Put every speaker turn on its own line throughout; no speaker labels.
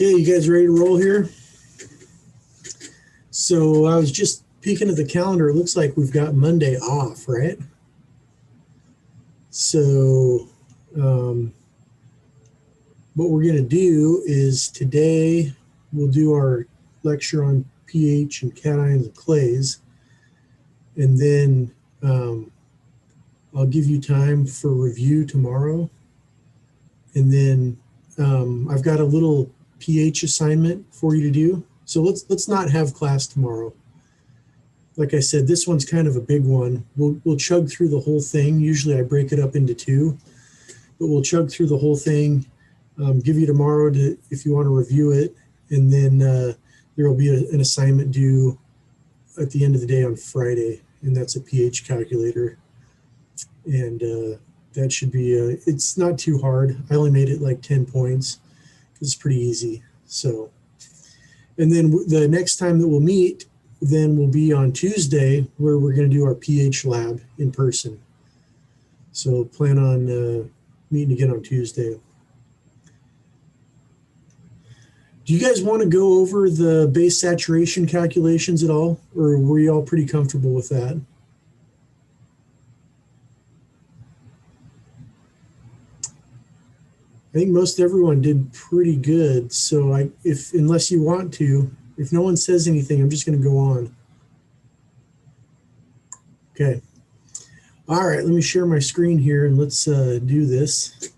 Okay, you guys ready to roll here? So I was just peeking at the calendar. It looks like we've got Monday off, right? So what we're going to do is today we'll do our lecture on pH and cations and clays. And then I'll give you time for review tomorrow. And then I've got a little pH assignment for you to do. So let's not have class tomorrow. Like I said, this one's kind of a big one. We'll chug through the whole thing. Usually I break it up into two, but we'll chug through the whole thing. Give you tomorrow to if you want to review it, and then there will be an assignment due at the end of the day on Friday, and that's a pH calculator. And that should be it's not too hard. I only made it like 10 points. It's pretty easy. So, and then the next time that we'll meet then will be on Tuesday, where we're going to do our pH lab in person. So plan on meeting again on Tuesday. Do you guys want to go over the base saturation calculations at all, or were you all pretty comfortable with that? I think most everyone did pretty good. So unless you want to, if no one says anything, I'm just going to go on. Okay. All right, let me share my screen here and let's do this.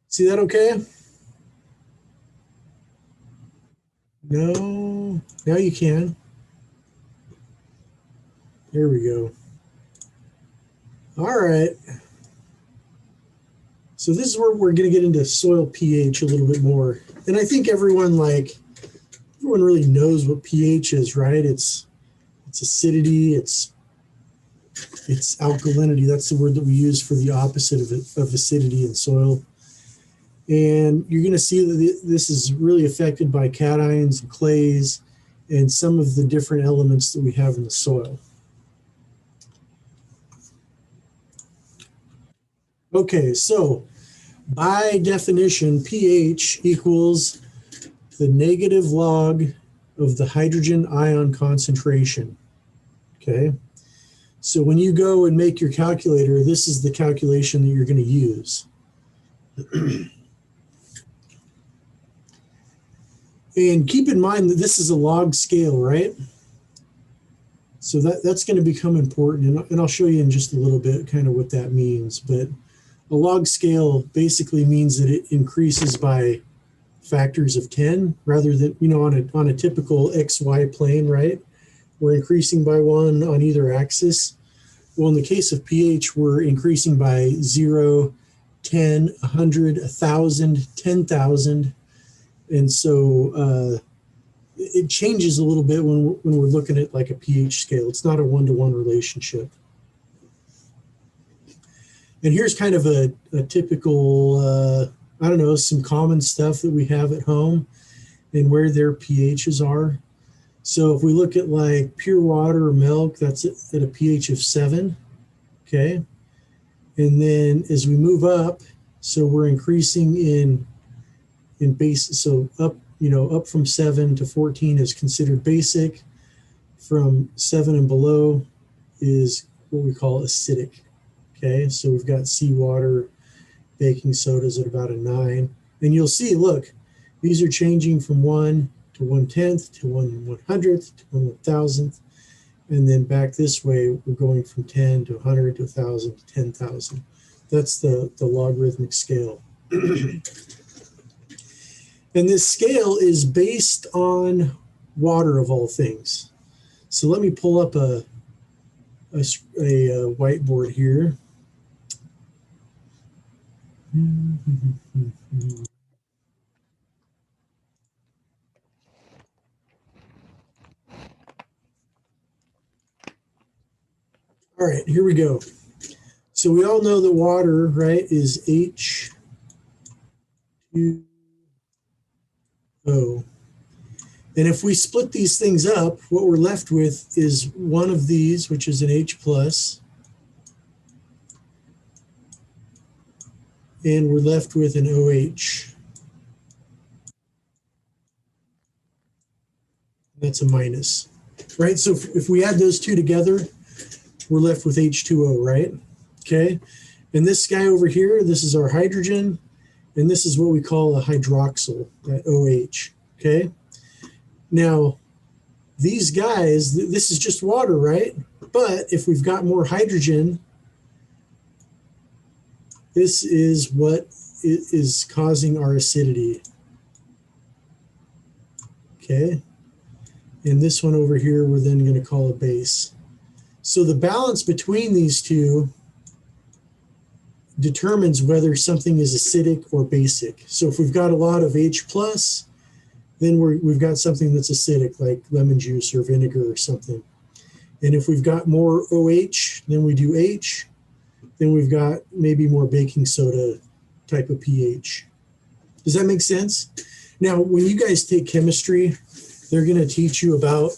See that okay? No, now you can. There we go. All right. So this is where we're going to get into soil pH a little bit more. And I think everyone really knows what pH is, right? It's acidity, it's alkalinity. That's the word that we use for the opposite of acidity in soil. And you're going to see that this is really affected by cations and clays and some of the different elements that we have in the soil. Okay, so by definition, pH equals the negative log of the hydrogen ion concentration. Okay, so when you go and make your calculator, this is the calculation that you're going to use. And keep in mind that this is a log scale, right? So that's going to become important, and I'll show you in just a little bit kind of what that means. But a log scale basically means that it increases by factors of 10 rather than, on a typical XY plane, right? We're increasing by 1 on either axis. Well, in the case of pH, we're increasing by 0, 10, 100, 1,000, 10,000. And so it changes a little bit when we're looking at like a pH scale. It's not a one-to-one relationship. And here's kind of a typical, some common stuff that we have at home and where their pHs are. So if we look at like pure water or milk, that's at a pH of 7, okay? And then as we move up, so we're increasing in base, so up from 7 to 14 is considered basic. From 7 and below is what we call acidic. Okay, so we've got seawater, baking sodas at about a 9. And you'll see, look, these are changing from 1 to 1/10 to 1/100th to 1/1000th. And then back this way, we're going from 10 to 100 to 1,000 to 10,000. That's the logarithmic scale. And this scale is based on water of all things. So let me pull up a whiteboard here. All right, here we go. So we all know that water, right, is H2O. And if we split these things up, what we're left with is one of these, which is an H plus, and we're left with an OH. That's a minus, right? So if we add those two together, we're left with H2O, right? Okay. And this guy over here, this is our hydrogen, and this is what we call a hydroxyl, that OH, okay? Now, these guys, this is just water, right? But if we've got more hydrogen, this is what is causing our acidity, okay? And this one over here, we're then going to call a base. So the balance between these two determines whether something is acidic or basic. So if we've got a lot of H plus, then we've got something that's acidic, like lemon juice or vinegar or something. And if we've got more OH than we do H, then we've got maybe more baking soda type of pH. Does that make sense? Now, when you guys take chemistry, they're going to teach you about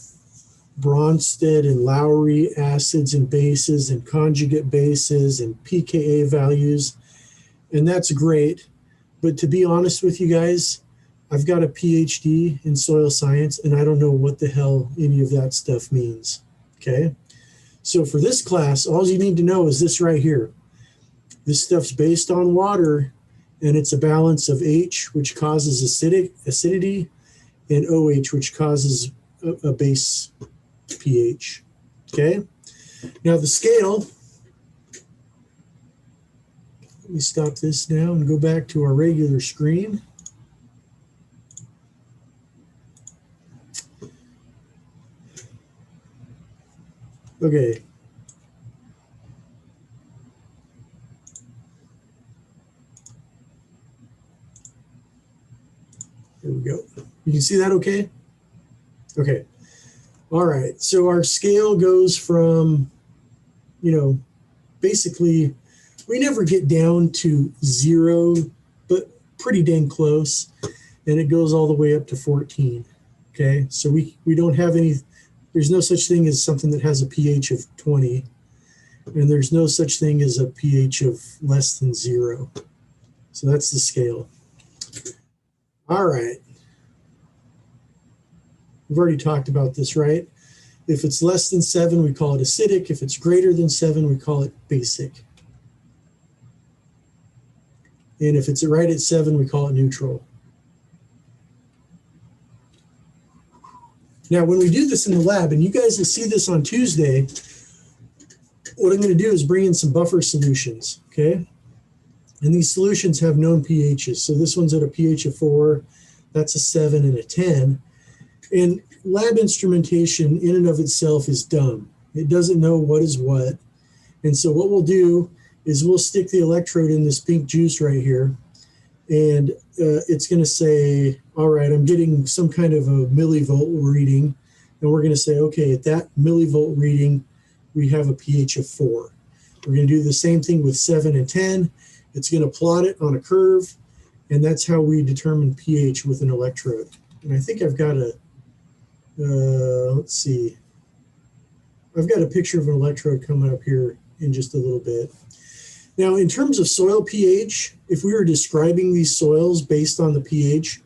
Bronsted and Lowry acids and bases and conjugate bases and pKa values. And that's great. But to be honest with you guys, I've got a PhD in soil science and I don't know what the hell any of that stuff means. Okay. So for this class, all you need to know is this right here. This stuff's based on water and it's a balance of H, which causes acidity, and OH, which causes a base pH. Okay. Now the scale, let me stop this now and go back to our regular screen. Okay. There we go. You can see that okay? Okay. All right. So our scale goes from, basically we never get down to 0, but pretty dang close. And it goes all the way up to 14. Okay. So we don't have any, there's no such thing as something that has a pH of 20. And there's no such thing as a pH of less than 0. So that's the scale. All right. We've already talked about this, right? If it's less than 7, we call it acidic. If it's greater than 7, we call it basic. And if it's right at 7, we call it neutral. Now, when we do this in the lab, and you guys will see this on Tuesday, what I'm going to do is bring in some buffer solutions, okay? And these solutions have known pHs. So this one's at a pH of 4, that's a 7 and a 10. And lab instrumentation in and of itself is dumb. It doesn't know what is what. And so what we'll do is we'll stick the electrode in this pink juice right here. And it's going to say, all right, I'm getting some kind of a millivolt reading. And we're going to say, okay, at that millivolt reading, we have a pH of 4. We're going to do the same thing with 7 and 10. It's going to plot it on a curve. And that's how we determine pH with an electrode. And I think I've got a, let's see. I've got a picture of an electrode coming up here in just a little bit. Now, in terms of soil pH, if we were describing these soils based on the pH,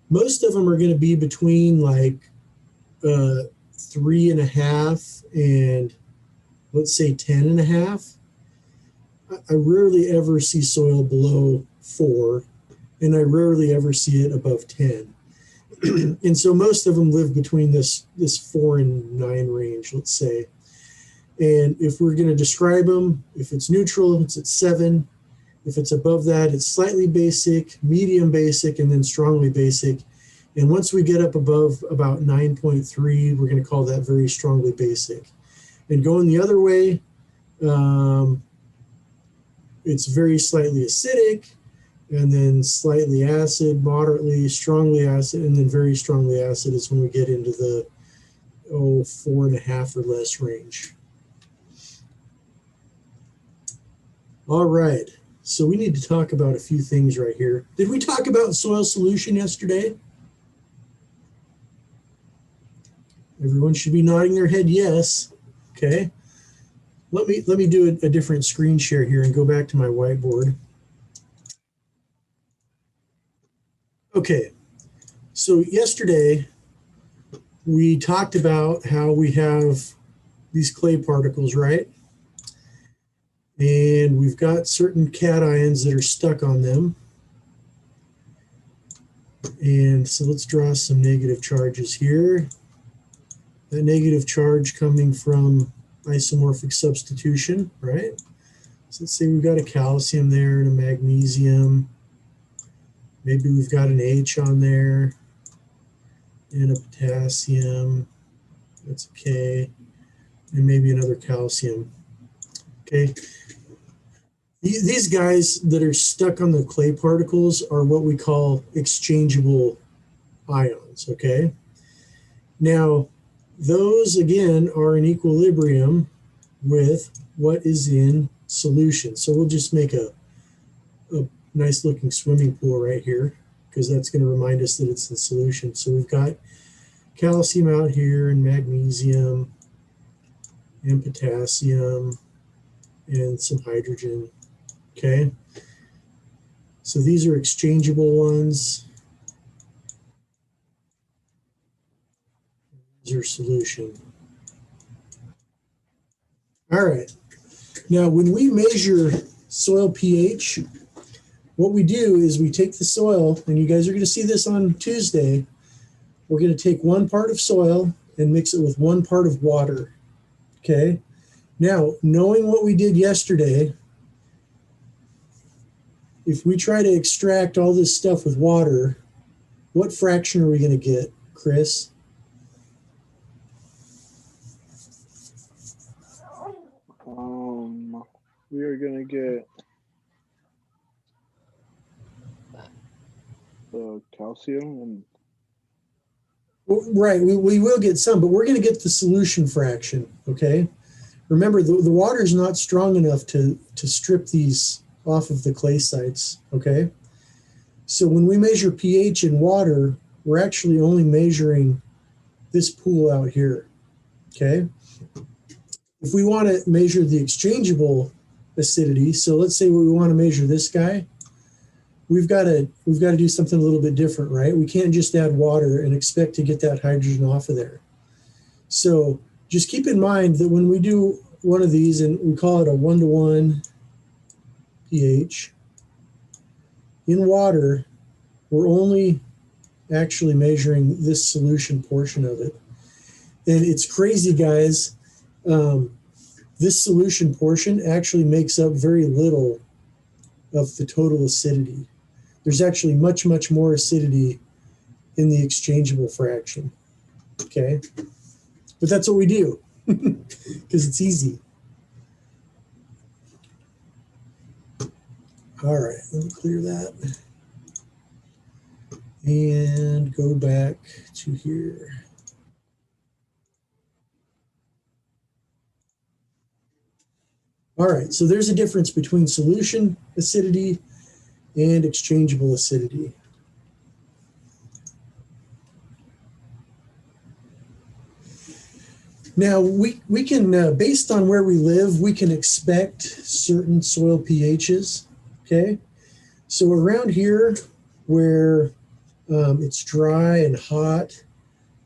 most of them are going to be between like 3.5 and let's say 10.5. I rarely ever see soil below 4, and I rarely ever see it above 10. And so most of them live between this 4 and 9 range, let's say. And if we're going to describe them, if it's neutral, it's at 7. If it's above that, it's slightly basic, medium basic, and then strongly basic. And once we get up above about 9.3, we're going to call that very strongly basic. And going the other way, it's very slightly acidic, and then slightly acid, moderately, strongly acid, and then very strongly acid is when we get into the 4.5 or less range. All right, so we need to talk about a few things right here. Did we talk about soil solution yesterday? Everyone should be nodding their head yes. Okay. Let me do a different screen share here and go back to my whiteboard. Okay. So yesterday we talked about how we have these clay particles, right? And we've got certain cations that are stuck on them. And so let's draw some negative charges here. That negative charge coming from isomorphic substitution, right? So let's say we've got a calcium there and a magnesium. Maybe we've got an H on there and a potassium. That's a K. And maybe another calcium. Okay. These guys that are stuck on the clay particles are what we call exchangeable ions, okay? Now, those, again, are in equilibrium with what is in solution. So we'll just make a nice-looking swimming pool right here because that's going to remind us that it's in solution. So we've got calcium out here and magnesium and potassium and some hydrogen. Okay, so these are exchangeable ones. These are solution. All right. Now, when we measure soil pH, what we do is we take the soil, and you guys are going to see this on Tuesday. We're going to take 1 part of soil and mix it with 1 part of water. Okay. Now, knowing what we did yesterday, if we try to extract all this stuff with water, what fraction are we going to get, Chris?
We are going to get the calcium and
right, we will get some, but we're going to get the solution fraction, okay? Remember, the water is not strong enough to strip these off of the clay sites, okay? So when we measure pH in water, we're actually only measuring this pool out here, okay? If we want to measure the exchangeable acidity, so let's say we want to measure this guy, we've got to do something a little bit different, right? We can't just add water and expect to get that hydrogen off of there. So just keep in mind that when we do one of these, and we call it a 1-to-1 pH, in water, we're only actually measuring this solution portion of it. And it's crazy, guys. This solution portion actually makes up very little of the total acidity. There's actually much, much more acidity in the exchangeable fraction, okay? But that's what we do because it's easy. All right, let me clear that and go back to here. All right, so there's a difference between solution acidity and exchangeable acidity. Now, we can, based on where we live, we can expect certain soil pHs, okay? So around here where it's dry and hot,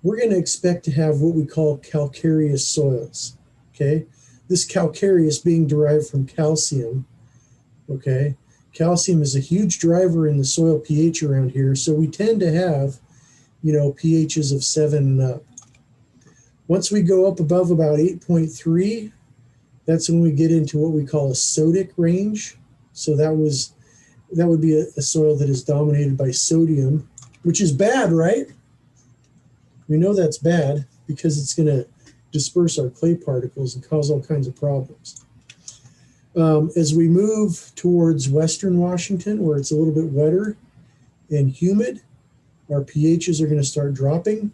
we're going to expect to have what we call calcareous soils, okay? This calcareous being derived from calcium, okay? Calcium is a huge driver in the soil pH around here, so we tend to have, pHs of 7 and up. Once we go up above about 8.3, that's when we get into what we call a sodic range. So that would be a soil that is dominated by sodium, which is bad, right? We know that's bad because it's going to disperse our clay particles and cause all kinds of problems. As we move towards Western Washington, where it's a little bit wetter and humid, our pHs are going to start dropping.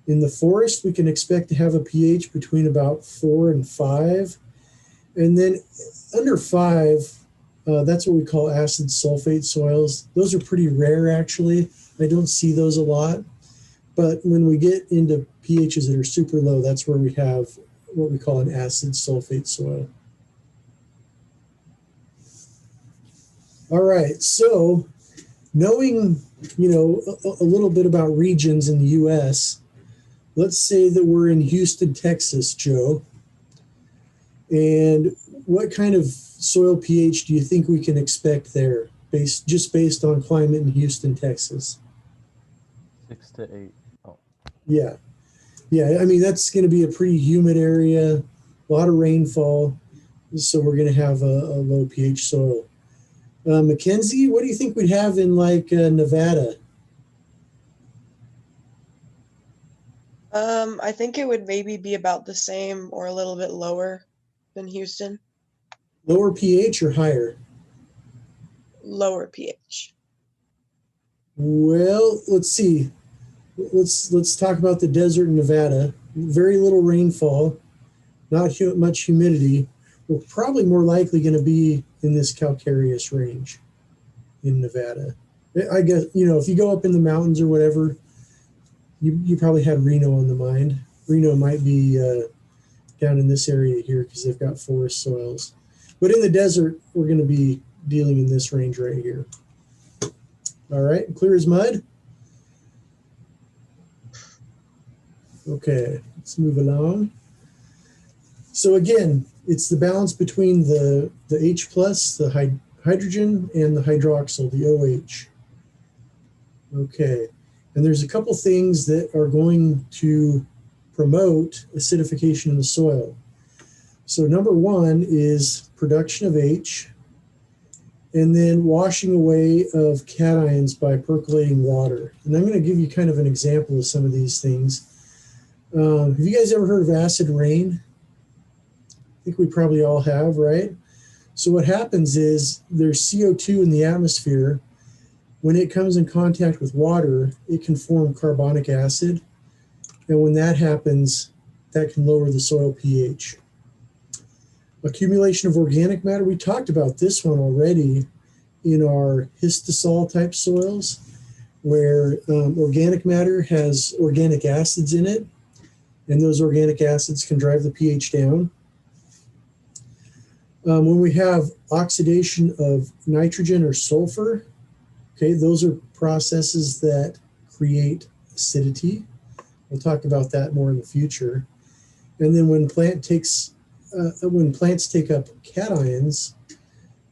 In the forest, we can expect to have a pH between about 4 and 5. And then under 5, that's what we call acid sulfate soils. Those are pretty rare, actually. I don't see those a lot. But when we get into pHs that are super low, that's where we have what we call an acid sulfate soil. All right, so knowing, a little bit about regions in the US, let's say that we're in Houston, Texas, Joe. And what kind of soil pH do you think we can expect there, based on climate in Houston, Texas?
6 to 8. Oh,
Yeah. Yeah, I mean, that's going to be a pretty humid area, a lot of rainfall. So we're going to have a low pH soil. Mackenzie, what do you think we'd have in like Nevada?
I think it would maybe be about the same or a little bit lower than Houston.
Lower pH or higher?
Lower pH.
Well, let's see. Let's talk about the desert in Nevada. Very little rainfall, not much humidity. We're probably more likely going to be in this calcareous range in Nevada. I guess, if you go up in the mountains or whatever, you probably had Reno on the mind. Reno might be down in this area here because they've got forest soils. But in the desert, we're going to be dealing in this range right here. All right, clear as mud. Okay, let's move along. So again, it's the balance between the H plus, the hydrogen, and the hydroxyl, the OH. Okay, and there's a couple things that are going to promote acidification in the soil. So number one is production of H, and then washing away of cations by percolating water. And I'm going to give you kind of an example of some of these things. Have you guys ever heard of acid rain? I think we probably all have, right? So what happens is there's CO2 in the atmosphere. When it comes in contact with water, it can form carbonic acid. And when that happens, that can lower the soil pH. Accumulation of organic matter, we talked about this one already in our histosol type soils, where organic matter has organic acids in it, and those organic acids can drive the pH down. When we have oxidation of nitrogen or sulfur, okay, those are processes that create acidity. We'll talk about that more in the future. And then when plants take up cations,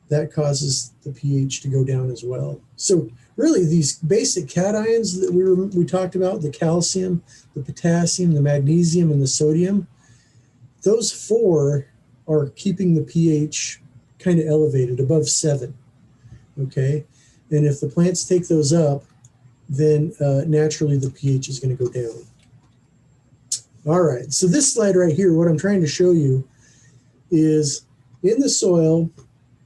that causes the pH to go down as well. So really, these basic cations that we talked about, the calcium, the potassium, the magnesium, and the sodium, those four are keeping the pH kind of elevated above 7. Okay, and if the plants take those up, then naturally the pH is going to go down. All right, so this slide right here, what I'm trying to show you is in the soil,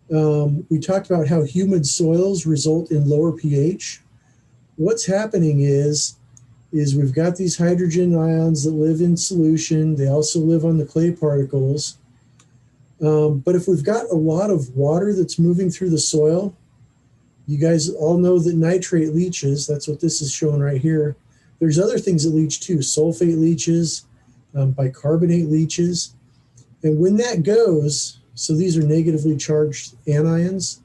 we talked about how humid soils result in lower pH. What's happening is we've got these hydrogen ions that live in solution. They also live on the clay particles. But if we've got a lot of water that's moving through the soil, you guys all know that nitrate leaches. That's what this is showing right here. There's other things that leach too. Sulfate leaches, bicarbonate leaches. And when that goes, so these are negatively charged anions.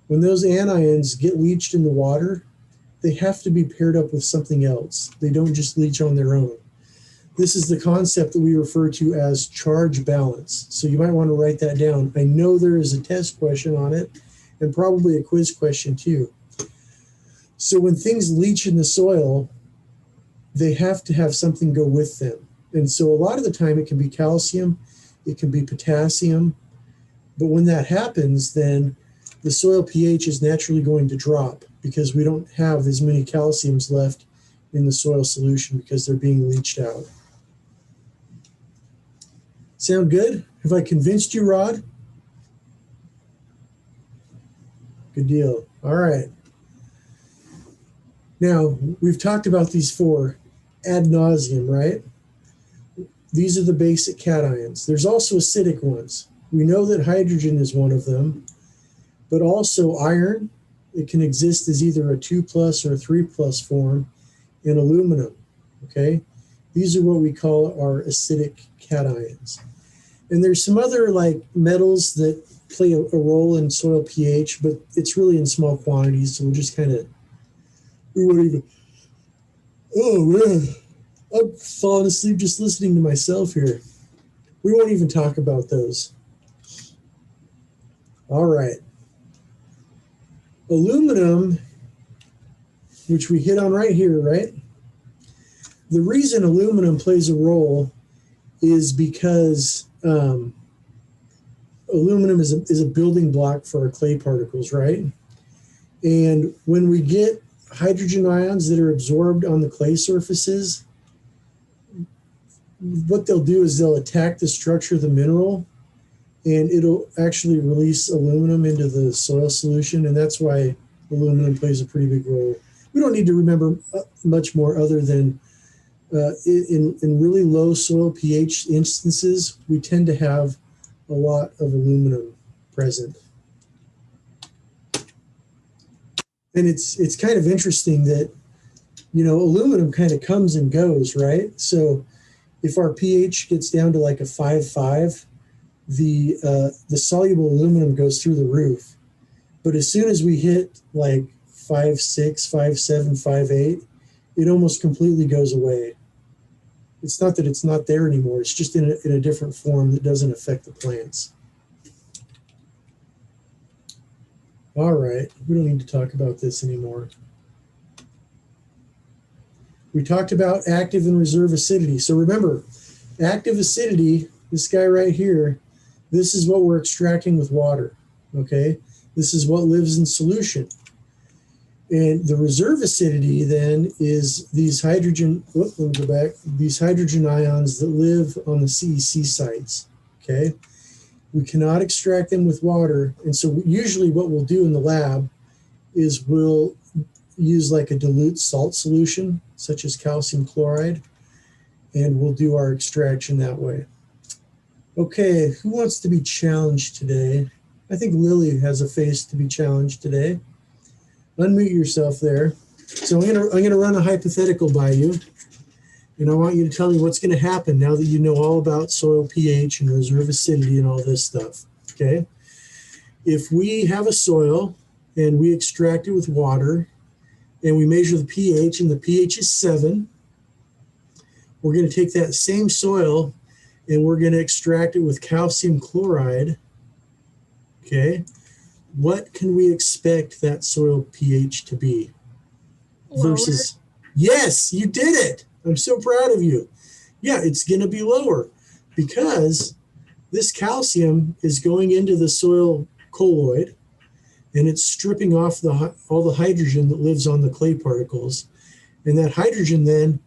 When those anions get leached in the water, they have to be paired up with something else. They don't just leach on their own. This is the concept that we refer to as charge balance. So you might want to write that down. I know there is a test question on it and probably a quiz question too. So when things leach in the soil, they have to have something go with them. And so a lot of the time it can be calcium, it can be potassium. But when that happens, then the soil pH is naturally going to drop because we don't have as many calciums left in the soil solution because they're being leached out. Sound good? Have I convinced you, Rod? Good deal. All right. Now, we've talked about these four ad nauseum, right? These are the basic cations. There's also acidic ones. We know that hydrogen is one of them, but also iron. It can exist as either a 2+ or a 3+ form, and aluminum, okay? These are what we call our acidic cations. And there's some other like metals that play a role in soil pH, but it's really in small quantities. So we'll just kind of, we won't even, oh man, I'm falling asleep just listening to myself here. We won't even talk about those. All right. Aluminum, which we hit on right here, right? The reason aluminum plays a role is because aluminum is a building block for our clay particles, right? And when we get hydrogen ions that are absorbed on the clay surfaces, what they'll do is they'll attack the structure of the mineral, and it'll actually release aluminum into the soil solution, and that's why aluminum plays a pretty big role. We don't need to remember much more other than in really low soil pH instances, we tend to have a lot of aluminum present. And it's kind of interesting that, you know, aluminum kind of comes and goes, right? So if our pH gets down to like a 5.5, the soluble aluminum goes through the roof. But as soon as we hit like 5.6, 5.7, 5.8, it almost completely goes away. It's not that it's not there anymore. It's just in a different form that doesn't affect the plants. All right, we don't need to talk about this anymore. We talked about active and reserve acidity. So remember, active acidity, this guy right here, this is what we're extracting with water, okay? This is what lives in solution. And the reserve acidity then is these hydrogen, let me go back, these hydrogen ions that live on the CEC sites, okay? We cannot extract them with water. And so usually what we'll do in the lab is we'll use like a dilute salt solution, such as calcium chloride, and we'll do our extraction that way. Okay, who wants to be challenged today? I think Lily has a face to be challenged today. Unmute yourself there. So I'm gonna run a hypothetical by you, and I want you to tell me what's going to happen now that you know all about soil pH and reserve acidity and all this stuff. Okay, if we have a soil and we extract it with water, and we measure the pH, and the pH is 7, we're going to take that same soil and we're going to extract it with calcium chloride. Okay. What can we expect that soil pH to be?
Lower.
Versus, yes, you did it. I'm so proud of you. Yeah, it's going to be lower because this calcium is going into the soil colloid and it's stripping off all the hydrogen that lives on the clay particles. And that hydrogen then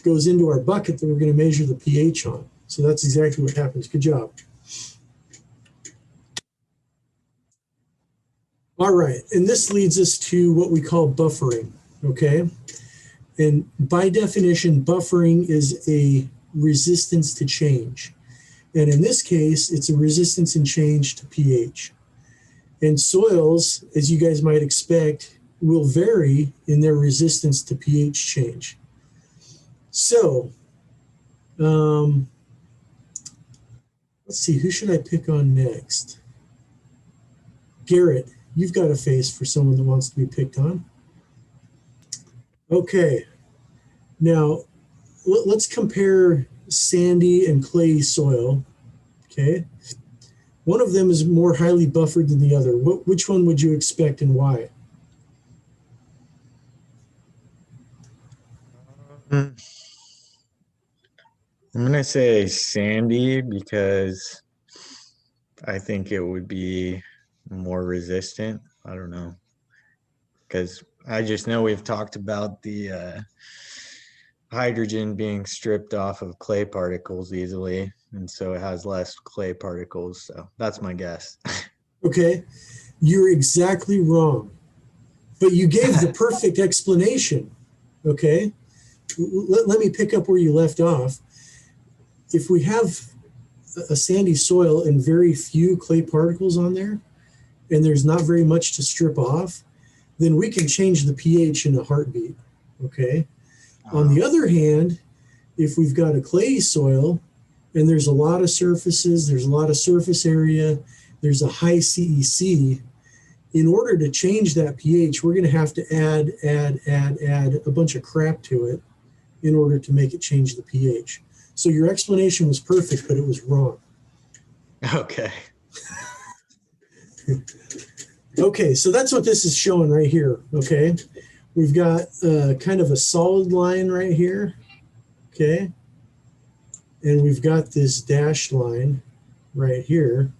goes into our bucket that we're going to measure the pH on. So that's exactly what happens. Good job. All right, and this leads us to what we call buffering, okay? And by definition, buffering is a resistance to change. And in this case, it's a resistance in change to pH. And soils, as you guys might expect, will vary in their resistance to pH change. So, let's see, who should I pick on next? Garrett. You've got a face for someone that wants to be picked on. Okay. Now, let's compare sandy and clay soil. Okay. One of them is more highly buffered than the other. Which one would you expect and why?
I'm going to say sandy because I think it would be more resistant. I don't know, because I just know we've talked about the hydrogen being stripped off of clay particles easily, and so it has less clay particles. So that's my guess.
Okay, you're exactly wrong, but you gave the perfect explanation. Okay, let me pick up where you left off. If we have a sandy soil and very few clay particles on there, and there's not very much to strip off, then we can change the pH in a heartbeat, okay? On the other hand, if we've got a clay soil and there's a lot of surfaces, there's a lot of surface area, there's a high CEC, in order to change that pH, we're going to have to add a bunch of crap to it in order to make it change the pH. So your explanation was perfect, but it was wrong.
Okay.
Okay, so that's what this is showing right here, okay? We've got kind of a solid line right here, okay? And we've got this dashed line right here.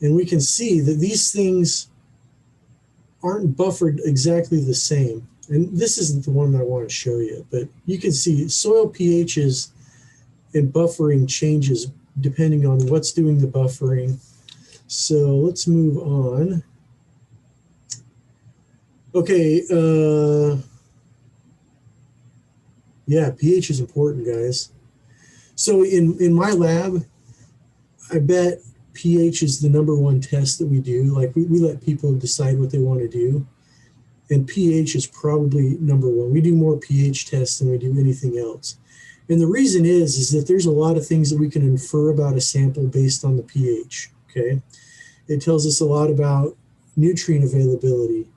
And we can see that these things aren't buffered exactly the same. And this isn't the one that I want to show you, but you can see soil pHs and buffering changes depending on what's doing the buffering. So let's move on. Okay, yeah, pH is important, guys. So in my lab, I bet pH is the #1 test that we do. Like we let people decide what they want to do. And pH is probably #1. We do more pH tests than we do anything else. And the reason is that there's a lot of things that we can infer about a sample based on the pH, okay? It tells us a lot about nutrient availability.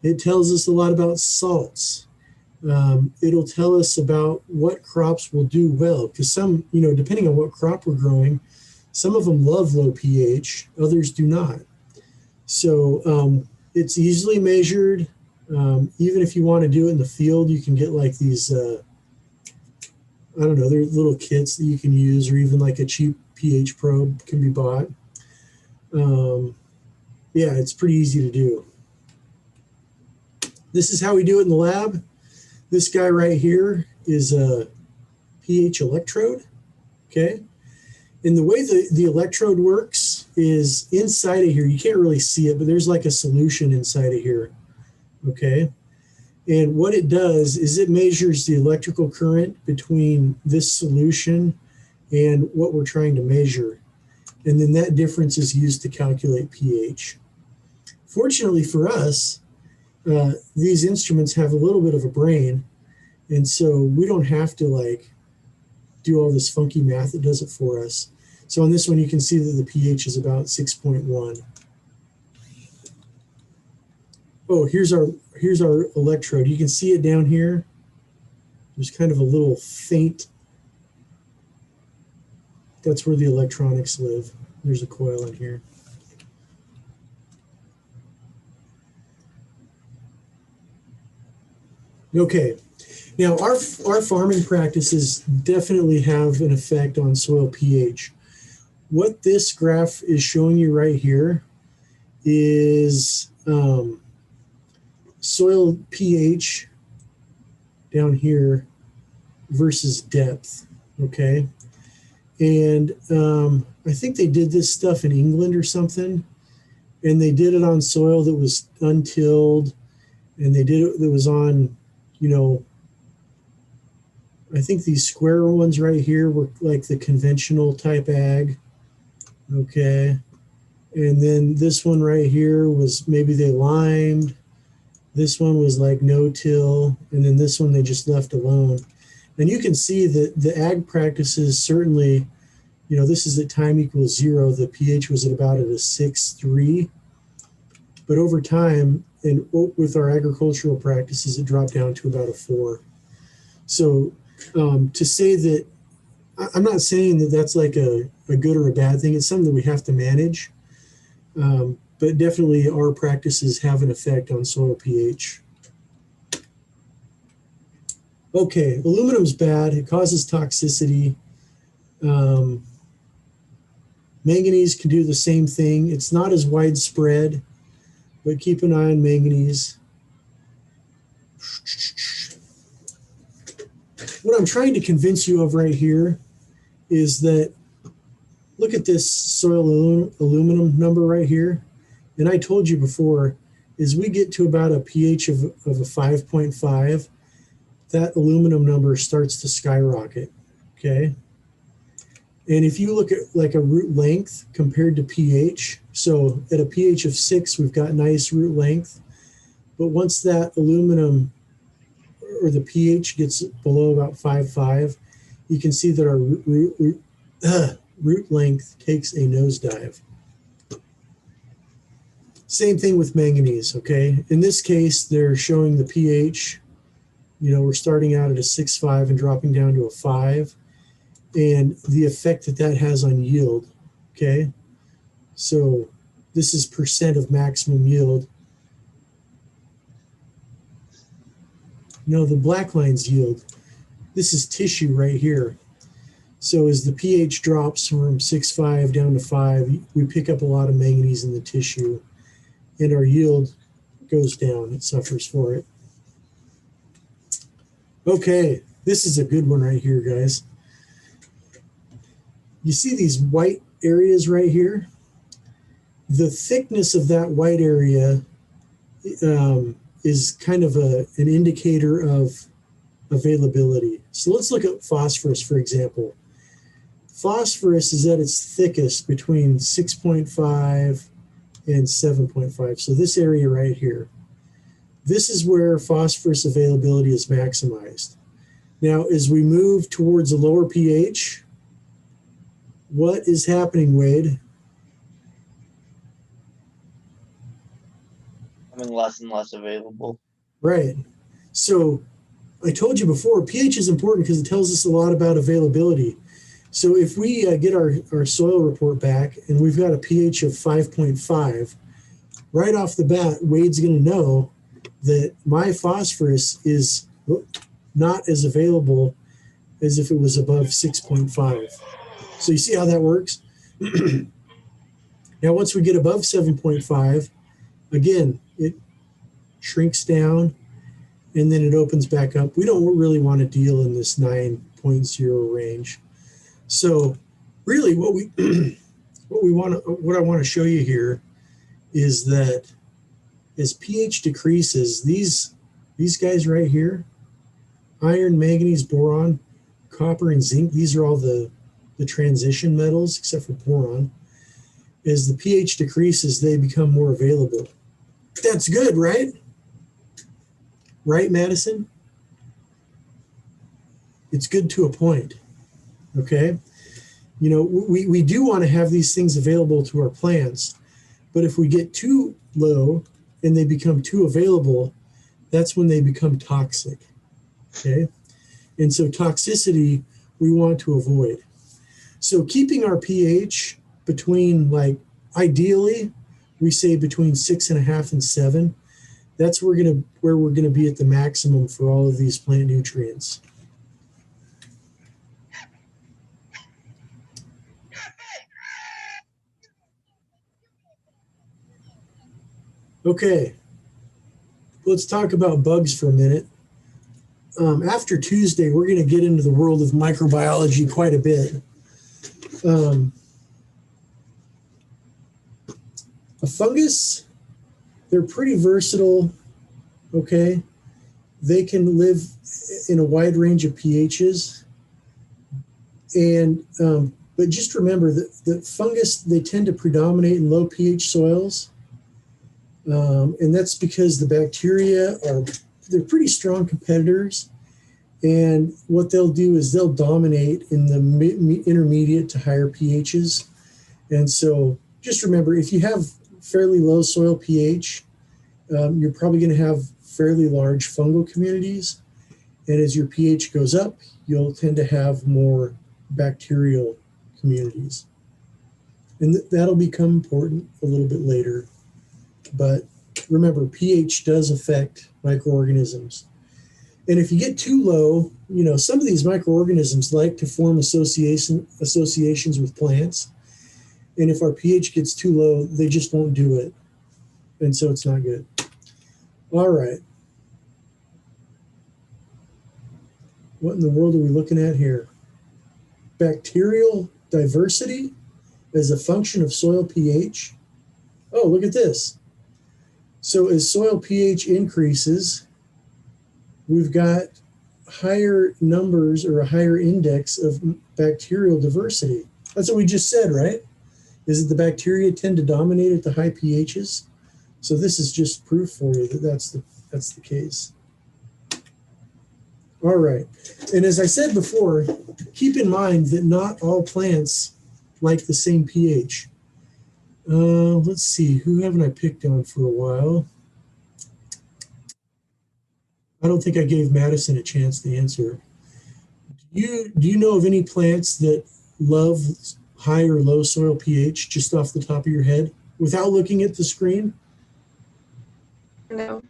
It tells us a lot about salts. It'll tell us about what crops will do well, because some, depending on what crop we're growing, some of them love low pH, others do not. So it's easily measured. Even if you want to do it in the field, you can get like these, I don't know, they're little kits that you can use, or even like a cheap pH probe can be bought. Yeah, it's pretty easy to do. This is how we do it in the lab. This guy right here is a pH electrode, okay? And the way the electrode works is inside of here, you can't really see it, but there's like a solution inside of here, okay? And what it does is it measures the electrical current between this solution and what we're trying to measure. And then that difference is used to calculate pH. Fortunately for us, these instruments have a little bit of a brain, and so we don't have to like do all this funky math. It does it for us. So on this one, you can see that the pH is about 6.1. Oh, here's our electrode. You can see it down here. There's kind of a little faint. That's where the electronics live. There's a coil in here. Okay, now our farming practices definitely have an effect on soil pH. What this graph is showing you right here is soil pH down here versus depth, okay? And I think they did this stuff in England or something, and they did it on soil that was untilled, and they did it that was on, I think these square ones right here were like the conventional type ag, okay? And then this one right here was maybe they limed. This one was like no-till, and then this one they just left alone. And you can see that the ag practices certainly, this is at time equals 0. The pH was at about at a 6.3. But over time, and with our agricultural practices, it dropped down to about a 4. So to say that, I'm not saying that that's like a good or a bad thing. It's something that we have to manage. But definitely our practices have an effect on soil pH. Okay, aluminum's bad. It causes toxicity. Manganese can do the same thing. It's not as widespread, but keep an eye on manganese. What I'm trying to convince you of right here is that, look at this soil aluminum number right here. And I told you before, as we get to about a pH of a 5.5, that aluminum number starts to skyrocket, okay? And if you look at like a root length compared to pH, so at a pH of 6, we've got nice root length. But once that aluminum, or the pH gets below about 5.5, you can see that our root length takes a nosedive. Same thing with manganese, okay? In this case, they're showing the pH. We're starting out at a 6.5 and dropping down to a 5, and the effect that has on yield, okay? So this is percent of maximum yield. The black line's yield. This is tissue right here. So as the pH drops from 6.5 down to 5, we pick up a lot of manganese in the tissue, and our yield goes down. It suffers for it. Okay, this is a good one right here, guys. You see these white areas right here? The thickness of that white area is kind of an indicator of availability. So let's look at phosphorus, for example. Phosphorus is at its thickest between 6.5 and 7.5. So this area right here. This is where phosphorus availability is maximized. Now, as we move towards a lower pH, what is happening, Wade?
Becoming less and less available.
Right. So I told you before, pH is important because it tells us a lot about availability. So if we get our soil report back and we've got a pH of 5.5, right off the bat, Wade's going to know that my phosphorus is not as available as if it was above 6.5. So you see how that works? Now, once we get above 7.5, again, it shrinks down and then it opens back up. We don't really want to deal in this 9.0 range. So really what I want to show you here is that as pH decreases, these guys right here, iron, manganese, boron, copper, and zinc, these are all the transition metals except for boron. As the pH decreases, they become more available. That's good, right? Right, Madison? It's good to a point, okay? We do want to have these things available to our plants, but if we get too low and they become too available, that's when they become toxic, okay? And so toxicity we want to avoid. So keeping our pH between, ideally, we say between 6.5 and 7. That's where we're gonna be at the maximum for all of these plant nutrients. Okay, let's talk about bugs for a minute. After Tuesday, we're going to get into the world of microbiology quite a bit. A fungus, they're pretty versatile, okay? They can live in a wide range of pHs. And, but just remember that the fungus, they tend to predominate in low pH soils. And that's because the bacteria they're pretty strong competitors. And what they'll do is they'll dominate in the intermediate to higher pHs. And so just remember, if you have fairly low soil pH, you're probably going to have fairly large fungal communities. And as your pH goes up, you'll tend to have more bacterial communities. And that'll become important a little bit later. But remember, pH does affect microorganisms. And if you get too low, some of these microorganisms like to form associations with plants. And if our pH gets too low, they just won't do it. And so it's not good. All right. What in the world are we looking at here? Bacterial diversity as a function of soil pH. Oh, look at this. So as soil pH increases, we've got higher numbers or a higher index of bacterial diversity. That's what we just said, right? Is that the bacteria tend to dominate at the high pHs? So this is just proof for you that that's the case. All right. And as I said before, keep in mind that not all plants like the same pH. Let's see, who haven't I picked on for a while? I don't think I gave Madison a chance to answer. Do you know of any plants that love high or low soil pH just off the top of your head without looking at the screen?
No.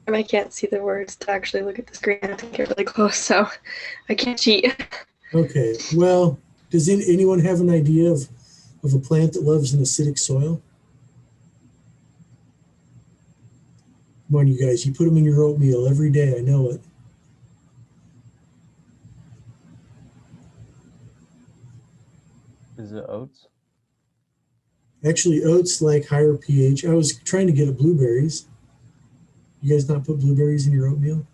And I can't see the words to actually look at the screen. I have to get really close, so I can't cheat.
Okay, well, does anyone have an idea of a plant that loves an acidic soil? Come on, you guys, you put them in your oatmeal every day, I know it.
Is it oats?
Actually, oats like higher pH. I was trying to get at blueberries. You guys not put blueberries in your oatmeal?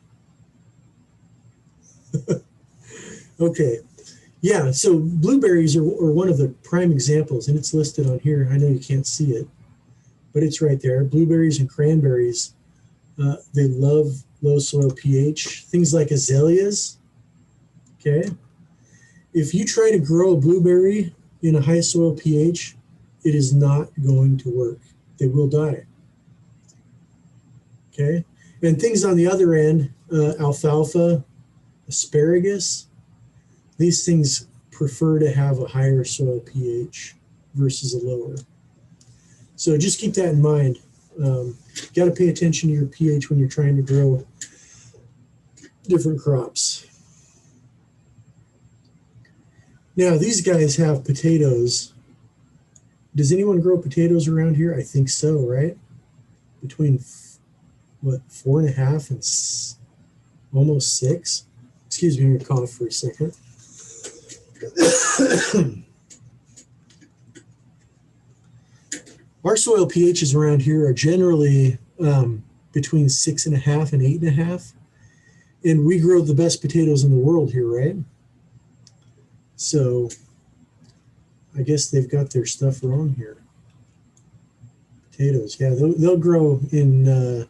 Okay. Yeah, so blueberries are one of the prime examples, and it's listed on here. I know you can't see it, but it's right there. Blueberries and cranberries, they love low soil pH. Things like azaleas, okay? If you try to grow a blueberry in a high soil pH, it is not going to work. They will die. Okay, and things on the other end, alfalfa, asparagus, these things prefer to have a higher soil pH versus a lower. So just keep that in mind. Got to pay attention to your pH when you're trying to grow different crops. Now, these guys have potatoes. Does anyone grow potatoes around here? I think so, right? Between what, 4.5 and almost 6? Excuse me, I'm gonna cough for a second. Our soil pHs around here are generally between 6.5 and 8.5, and we grow the best potatoes in the world here, right? So I guess they've got their stuff wrong here. Potatoes, yeah, they'll grow in.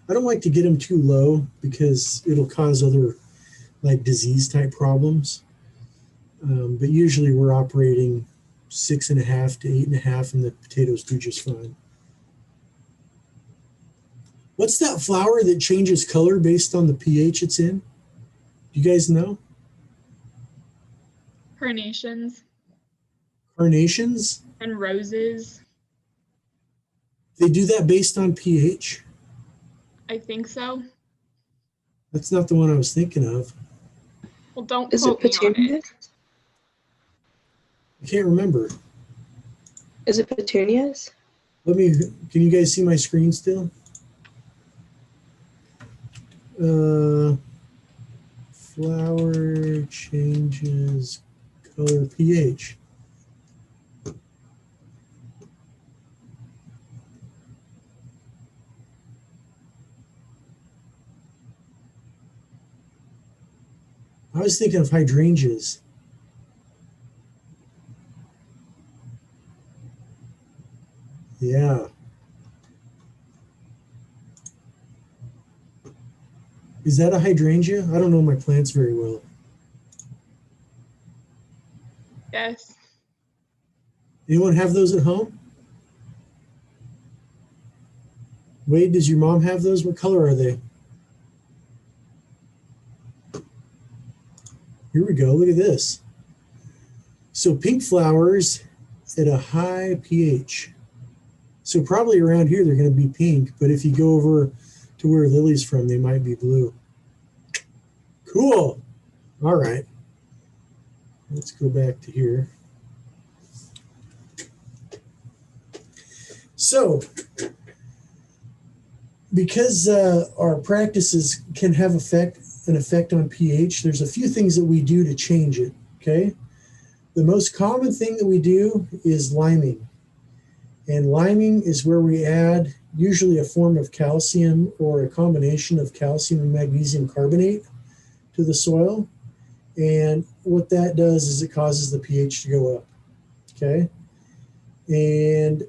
I don't like to get them too low because it'll cause other like disease type problems. But usually we're operating 6.5 to 8.5, and the potatoes do just fine. What's that flower that changes color based on the pH it's in? Do you guys know?
Carnations
Carnations?
and roses.
They do that based on pH?
I think so.
That's not the one I was thinking of.
Well, don't
Is it
quote me on it.
petunias?
I can't remember.
Is it petunias?
Can you guys see my screen still? Flower changes color pH. I was thinking of hydrangeas. Yeah. Is that a hydrangea? I don't know my plants very well.
Yes.
Anyone have those at home? Wade, does your mom have those? What color are they? Here we go. Look at this. So pink flowers at a high pH. So probably around here they're going to be pink, but if you go over to where Lily's from, they might be blue. Cool. All right. Let's go back to here. So, because our practices can have an effect on pH, there's a few things that we do to change it, okay? The most common thing that we do is liming. And liming is where we add usually a form of calcium or a combination of calcium and magnesium carbonate to the soil. And what that does is it causes the pH to go up, okay? And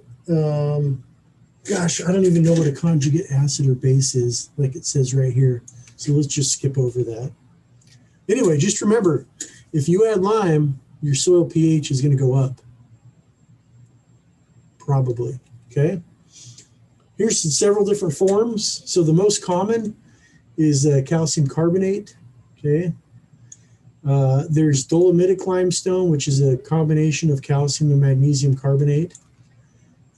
gosh, I don't even know what a conjugate acid or base is, like it says right here. So let's just skip over that. Anyway, just remember, if you add lime, your soil pH is going to go up. Probably. Okay. Here's several different forms. So the most common is calcium carbonate. Okay. There's dolomitic limestone, which is a combination of calcium and magnesium carbonate.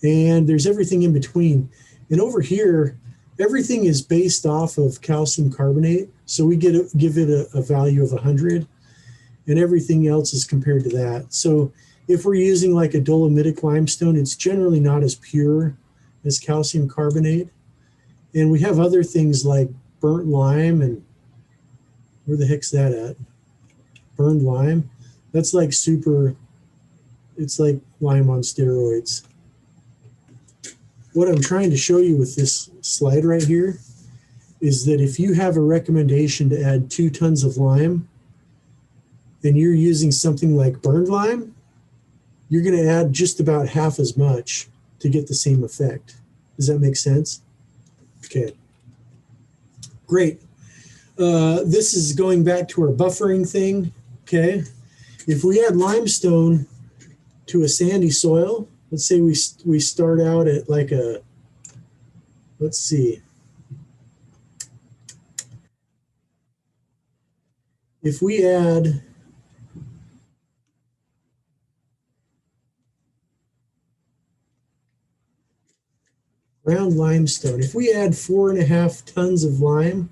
And there's everything in between. And over here, everything is based off of calcium carbonate. So we give it a value of 100, and everything else is compared to that. So if we're using like a dolomitic limestone, it's generally not as pure as calcium carbonate. And we have other things like burnt lime, and where the heck's that at? Burned lime. That's like it's like lime on steroids. What I'm trying to show you with this slide right here is that if you have a recommendation to add 2 tons of lime and you're using something like burned lime, you're going to add just about half as much to get the same effect. Does that make sense? Okay. Great. This is going back to our buffering thing. Okay. If we add limestone to a sandy soil, let's say we start out at like a, let's see. If we add ground limestone, if we add 4.5 tons of lime,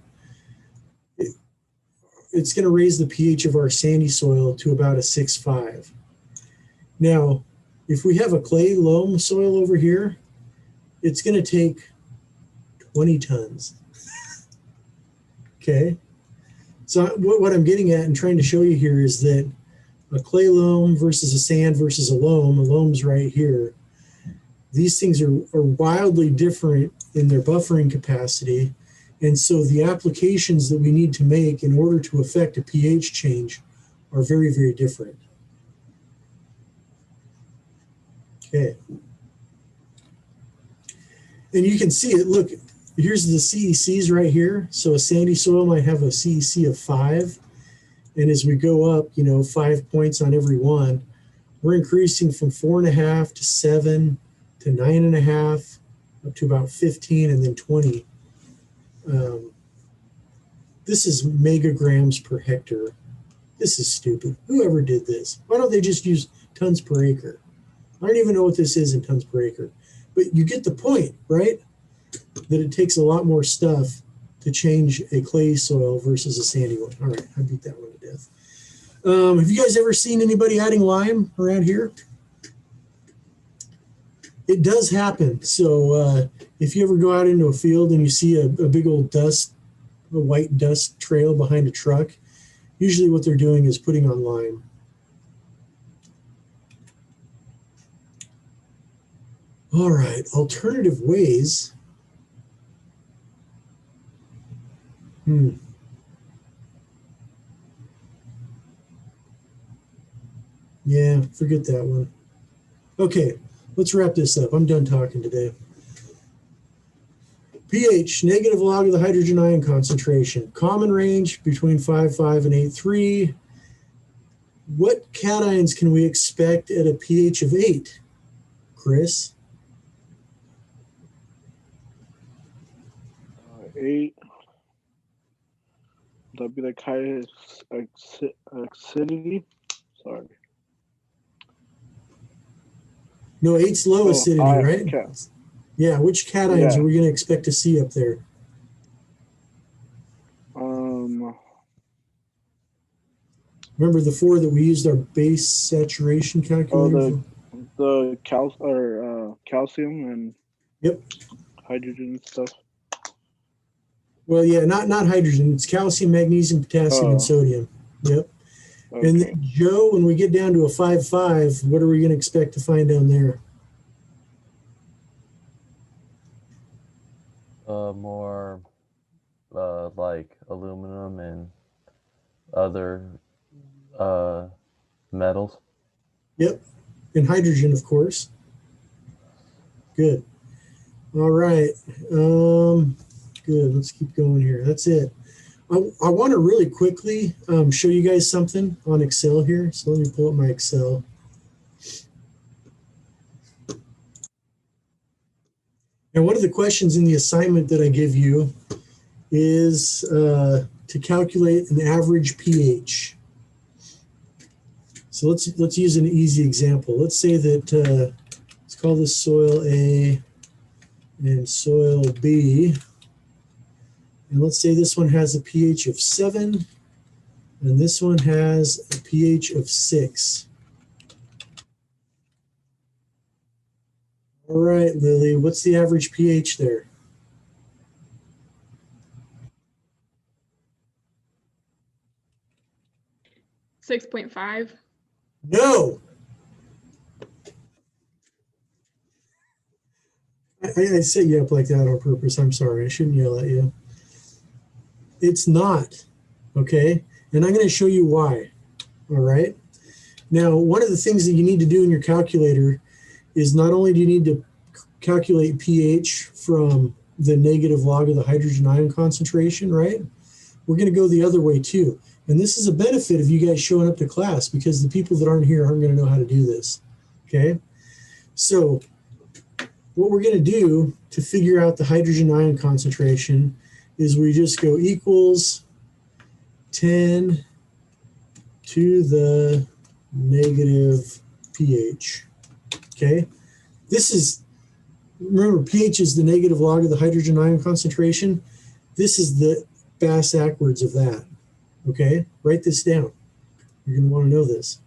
it's going to raise the pH of our sandy soil to about a 6.5. Now, if we have a clay loam soil over here, it's going to take 20 tons. Okay. So what I'm getting at and trying to show you here is that a clay loam versus a sand versus a loam's right here. These things are wildly different in their buffering capacity. And so the applications that we need to make in order to affect a pH change are very, very different. Okay. And you can see it. Look, here's the CECs right here. So a sandy soil might have a CEC of 5. And as we go up, 5 points on every one, we're increasing from 4.5 to 7 to 9.5 up to about 15 and then 20. This is megagrams per hectare. This is stupid. Whoever did this? Why don't they just use tons per acre? I don't even know what this is in tons per acre. But you get the point, right? That it takes a lot more stuff to change a clay soil versus a sandy one. All right, I beat that one to death. Have you guys ever seen anybody adding lime around here? It does happen. So if you ever go out into a field and you see a big old a white dust trail behind a truck, usually what they're doing is putting on lime. All right, alternative ways. Yeah, forget that one. Okay, let's wrap this up. I'm done talking today. pH, negative log of the hydrogen ion concentration. Common range between 5.5 and 8.3. What cations can we expect at a pH of 8, Chris?
8. That'd be like high acidity. Sorry.
No, 8's low acidity, right? Yeah, which cations are we going to expect to see up there? Remember the 4 that we used our base saturation calculator
for? The calcium and
yep,
hydrogen and stuff.
Well, yeah, not hydrogen. It's calcium, magnesium, potassium, and sodium. Yep. Okay. And then, Joe, when we get down to a 5.5, what are we going to expect to find down there?
More like aluminum and other metals.
Yep. And hydrogen, of course. Good. All right. Good. Let's keep going here. That's it. I want to really quickly show you guys something on Excel here. So let me pull up my Excel. And one of the questions in the assignment that I give you is to calculate an average pH. So let's use an easy example. Let's say that let's call this soil A and soil B. And let's say this one has a pH of 7 and this one has a pH of 6. All right, Lily, what's the average pH there?
$6.5.
No. I set you up like that on purpose. I'm sorry. I shouldn't yell at you. It's not. Okay. And I'm going to show you why. All right. Now, one of the things that you need to do in your calculator is not only do you need to calculate pH from the negative log of the hydrogen ion concentration, right? We're going to go the other way too. And this is a benefit of you guys showing up to class because the people that aren't here aren't going to know how to do this. Okay. So what we're going to do to figure out the hydrogen ion concentration is we just go equals 10 to the negative pH. Okay. This is, remember, pH is the negative log of the hydrogen ion concentration. This is the bass backwards of that. Okay, write this down. You're going to want to know this.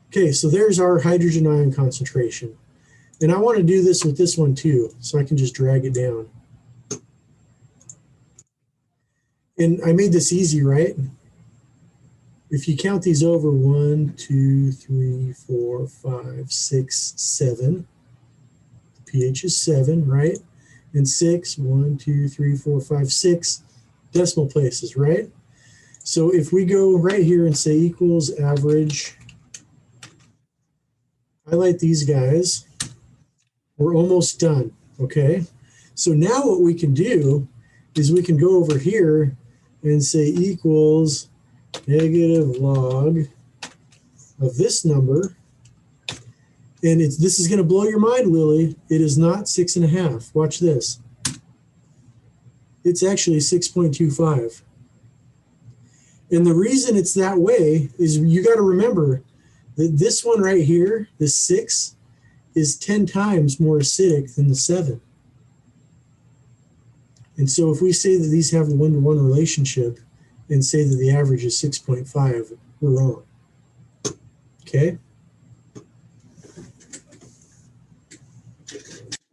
Okay, so there's our hydrogen ion concentration. And I want to do this with this one too, so I can just drag it down. And I made this easy, right? If you count these over, 1, 2, 3, 4, 5, 6, 7. The pH is 7, right? And 6, 1, 2, 3, 4, 5, 6 decimal places, right? So if we go right here and say equals average, highlight these guys, we're almost done, okay? So now what we can do is we can go over here and say equals negative log of this number. And this is gonna blow your mind, Lily. It is not 6.5. Watch this. It's actually 6.25. And the reason it's that way is you got to remember that this one right here, the 6, is 10 times more acidic than the 7. And so if we say that these have a 1-to-1 relationship and say that the average is 6.5, we're wrong. Okay?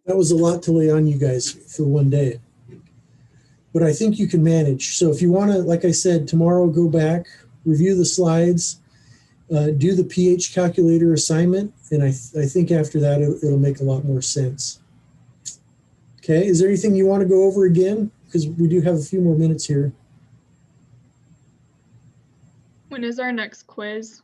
That was a lot to lay on you guys for one day. But I think you can manage. So if you want to, like I said, tomorrow go back, review the slides, do the pH calculator assignment, and I think after that it'll make a lot more sense. Okay, is there anything you want to go over again? Because we do have a few more minutes here.
When is our next quiz?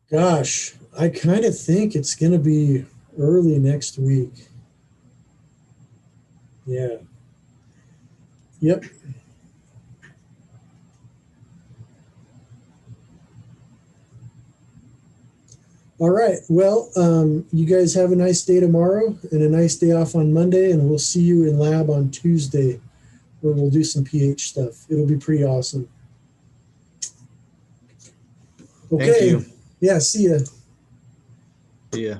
Gosh, I kind of think it's going to be early next week. Yeah. Yep. All right. Well, you guys have a nice day tomorrow and a nice day off on Monday, and we'll see you in lab on Tuesday where we'll do some pH stuff. It'll be pretty awesome. Okay.
Thank you.
Yeah, see ya.
See ya.